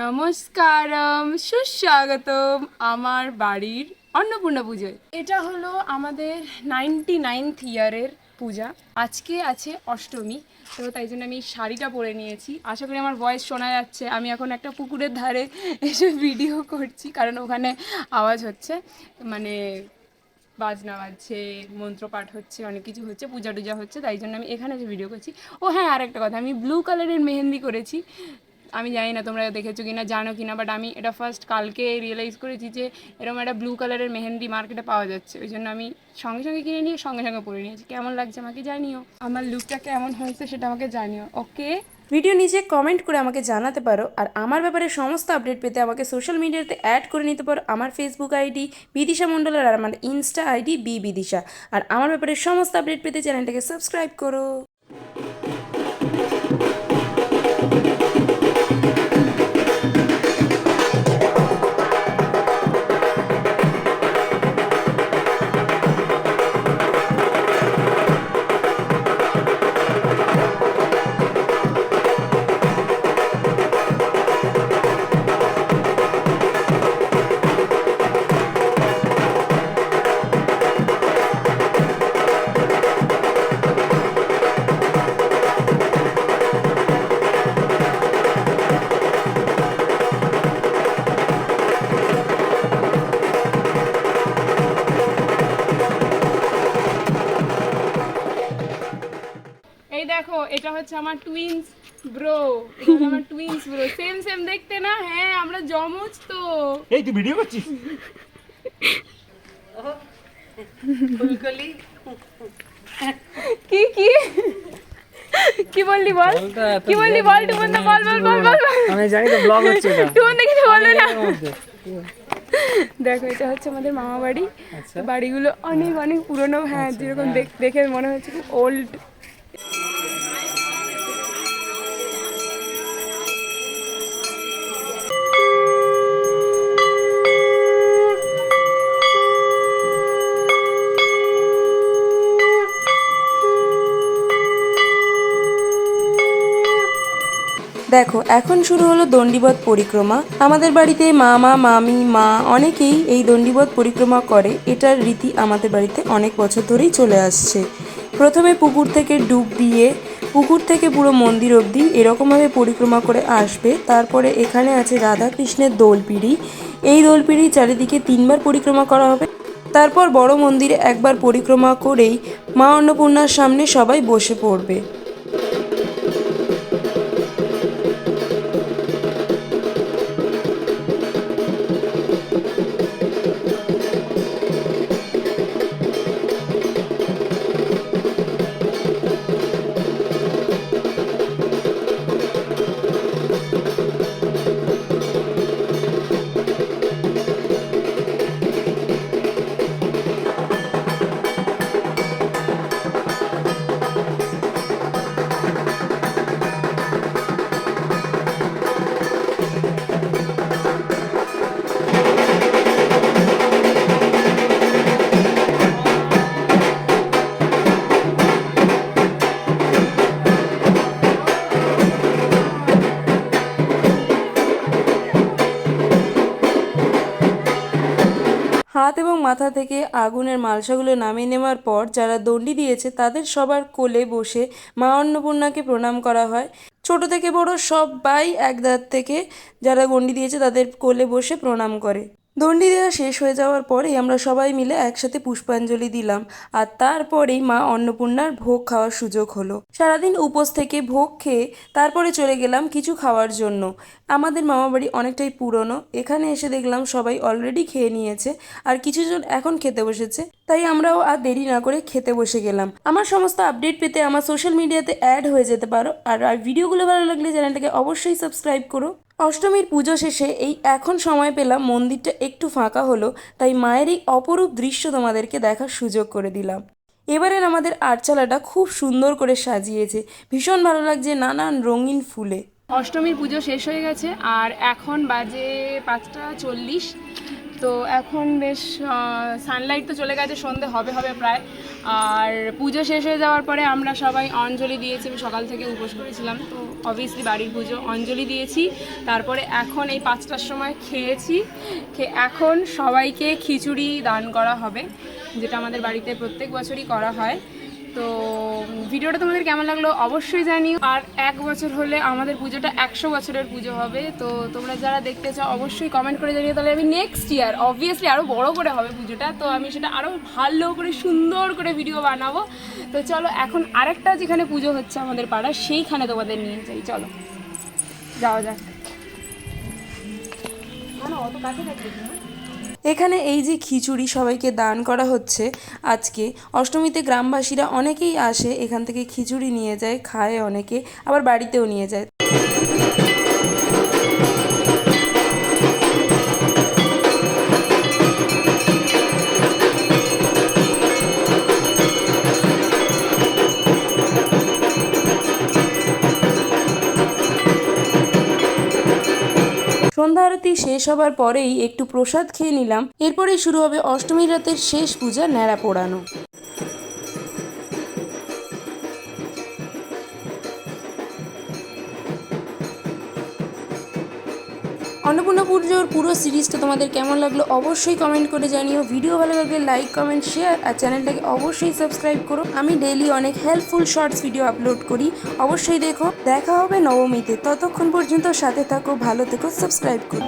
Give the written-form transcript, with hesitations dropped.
নমস্কারম, সুস্বাগতম আমার বাড়ির অন্নপূর্ণা পুজোয়। এটা হলো আমাদের 99th ইয়ারের পূজা। আজকে আছে অষ্টমী, তো তাই জন্য আমি শাড়িটা পরে নিয়েছি। আশা করি আমার ভয়েস শোনা যাচ্ছে। আমি এখন একটা পুকুরের ধারে এসে ভিডিও করছি, কারণ ওখানে আওয়াজ হচ্ছে, মানে বাজনা বাজছে, মন্ত্রপাঠ হচ্ছে, অনেক কিছু হচ্ছে, পূজা টুজা হচ্ছে, তাই জন্য আমি এখানে এসে ভিডিও করছি। ও হ্যাঁ, আর একটা কথা, আমি ব্লু কালারের মেহেন্দি করেছি। আমি জানি না তোমরা দেখেছো কিনা, জানো কিনা, বাট আমি এটা ফার্স্ট কালকে রিয়েলাইজ করেছি যে এরকম একটা ব্লু কালারের মেহেন্দি মার্কেটে পাওয়া যাচ্ছে। ওই জন্য আমি সঙ্গে সঙ্গে কিনে নিয়ে সঙ্গে সঙ্গে পরে নিয়েছি। কেমন লাগছে আমাকে জানিও, আমার লুকটা কেমন হয়েছে সেটা আমাকে জানিও। ওকে, ভিডিও নিচে কমেন্ট করে আমাকে জানাতে পারো। আর আমার ব্যাপারে সমস্ত আপডেট পেতে আমাকে সোশ্যাল মিডিয়াতে অ্যাড করে নিতে পারো। আমার ফেসবুক আইডি বিদিশা মণ্ডল, আর আমার ইনস্টা আইডি BeBidisha। আর আমার ব্যাপারে সমস্ত আপডেট পেতে চ্যানেলটাকে সাবস্ক্রাইব করো। এই দেখো, এটা হচ্ছে আমার টুইন্স ব্রো। এটা হলো আমার টুইন্স ব্রো, সেম সেম দেখতে না? হ্যাঁ, আমরা জমজ তো। এই তুই ভিডিও করছিস? ফুলকলি কি কি কি বললি বল, কি বললি বল, টুমন দা বল বল বল বল। আমি জানি তো ব্লগ হচ্ছে এটা। টুমন দা কিছু বলবে না। দেখো, এটা হচ্ছে আমাদের মামা বাড়ি। আচ্ছা, বাড়িগুলো অনেক অনেক পুরনো। হ্যাঁ, যেরকম দেখে মনে হচ্ছে খুব ওল্ড। দেখো, এখন শুরু হলো দণ্ডিবত পরিক্রমা। আমাদের বাড়িতে মামা মামি মা অনেকেই এই দণ্ডিবত পরিক্রমা করে। এটার রীতি আমাদের বাড়িতে অনেক বছর ধরেই চলে আসছে। প্রথমে পুকুর থেকে ডুব দিয়ে পুকুর থেকে পুরো মন্দির অবধি এরকমভাবে পরিক্রমা করে আসবে। তারপরে এখানে আছে রাধা কৃষ্ণের দোলপিড়ি। এই দোলপিড়ি চারিদিকে 3বার পরিক্রমা করা হবে। তারপর বড় মন্দিরে একবার পরিক্রমা করেই মা অন্নপূর্ণার সামনে সবাই বসে পড়বে। হাত এবং মাথা থেকে আগুনের মালসাগুলো নামিয়ে নেওয়ার পর যারা দণ্ডি দিয়েছে তাদের সবার কোলে বসে মা অন্নপূর্ণাকে প্রণাম করা হয়। ছোট থেকে বড় সবাই এক ধার থেকে যারা দণ্ডি দিয়েছে তাদের কোলে বসে প্রণাম করে। দণ্ডি দেওয়া শেষ হয়ে যাওয়ার পরেই আমরা সবাই মিলে একসাথে পুষ্পাঞ্জলি দিলাম। আর তারপরেই মা অন্নপূর্ণার ভোগ খাওয়ার সুযোগ হলো। সারাদিন উপোস থেকে ভোগ খেয়ে তারপরে চলে গেলাম কিছু খাওয়ার জন্য। আমাদের মামাবাড়ি অনেকটাই পুরনো। এখানে এসে দেখলাম সবাই অলরেডি খেয়ে নিয়েছে, আর কিছুজন এখন খেতে বসেছে। তাই আমরাও আর দেরি না করে খেতে বসে গেলাম। আমার সমস্ত আপডেট পেতে আমার সোশ্যাল মিডিয়াতে অ্যাড হয়ে যেতে পারো। আর ভিডিওগুলো ভালো লাগলে চ্যানেলটাকে অবশ্যই সাবস্ক্রাইব করো। অষ্টমীর পুজো শেষে এই এখন সময় পেলাম, মন্দিরটা একটু ফাঁকা হলো, তাই মায়ের এই অপরূপ দৃশ্য তোমাদেরকে দেখার সুযোগ করে দিলাম। এবারের আমাদের আটচালাটা খুব সুন্দর করে সাজিয়েছে, ভীষণ ভালো লাগছে নানান রঙিন ফুলে। অষ্টমীর পুজো শেষ হয়ে গেছে আর এখন বাজে 5টা 40। তো এখন বেশ সানলাইট তো চলে গেছে, সন্ধে হবে হবে প্রায়। আর পুজো শেষ হয়ে যাওয়ার পরে আমরা সবাই অঞ্জলি দিয়েছি। আমি সকাল থেকে উপোস করেছিলাম, তো অবভিয়াসলি বাড়ির পুজো, অঞ্জলি দিয়েছি। তারপরে এখন এই 5টার সময় খেয়েছি, এখন সবাইকে খিচুড়ি দান করা হবে, যেটা আমাদের বাড়িতে প্রত্যেক বছরই করা হয়। তো ভিডিওটা তোমাদের কেমন লাগলো অবশ্যই জানিও। আর 1 বছর হলে আমাদের পুজোটা 100 বছরের পুজো হবে। তো তোমরা যারা দেখতে চাও অবশ্যই কমেন্ট করে জানিও, তাহলে আমি নেক্সট ইয়ার অবভিয়াসলি আরও বড় করে হবে পুজোটা, তো আমি সেটা আরও ভালো করে সুন্দর করে ভিডিও বানাবো। তো চলো এখন আরেকটা যেখানে পুজো হচ্ছে আমাদের পাড়া, সেইখানে তোমাদের নিয়ে যাই, চলো যাওয়া যাক। অত কাছে থাকবে না। এখানে এই যে খিচুড়ি সবাইকে দান করা হচ্ছে আজকে অষ্টমীতে, গ্রামবাসীরা অনেকেই আসে এখান থেকে খিচুড়ি নিয়ে যায়, খায়, অনেকে আবার বাড়িতেও নিয়ে যায়। সন্ধ্যা আরতি শেষ হবার পরেই একটু প্রসাদ খেয়ে নিলাম। এরপরেই শুরু হবে অষ্টমীর রাতের শেষ পূজা, ন্যাড়া পোড়ানো। অন্নপূর্ণা পুজোর পুরো সিরিজটা তোমাদের কেমন লাগলো অবশ্যই কমেন্ট করে জানিও। ভিডিও ভালো লাগলে লাইক, কমেন্ট, শেয়ার, আর চ্যানেলটাকে অবশ্যই সাবস্ক্রাইব করো। আমি ডেইলি অনেক হেল্পফুল শর্টস ভিডিও আপলোড করি, অবশ্যই দেখো। দেখা হবে নবমীতে, ততক্ষণ পর্যন্ত সাথে থাকো, ভালো থেকো, সাবস্ক্রাইব করো।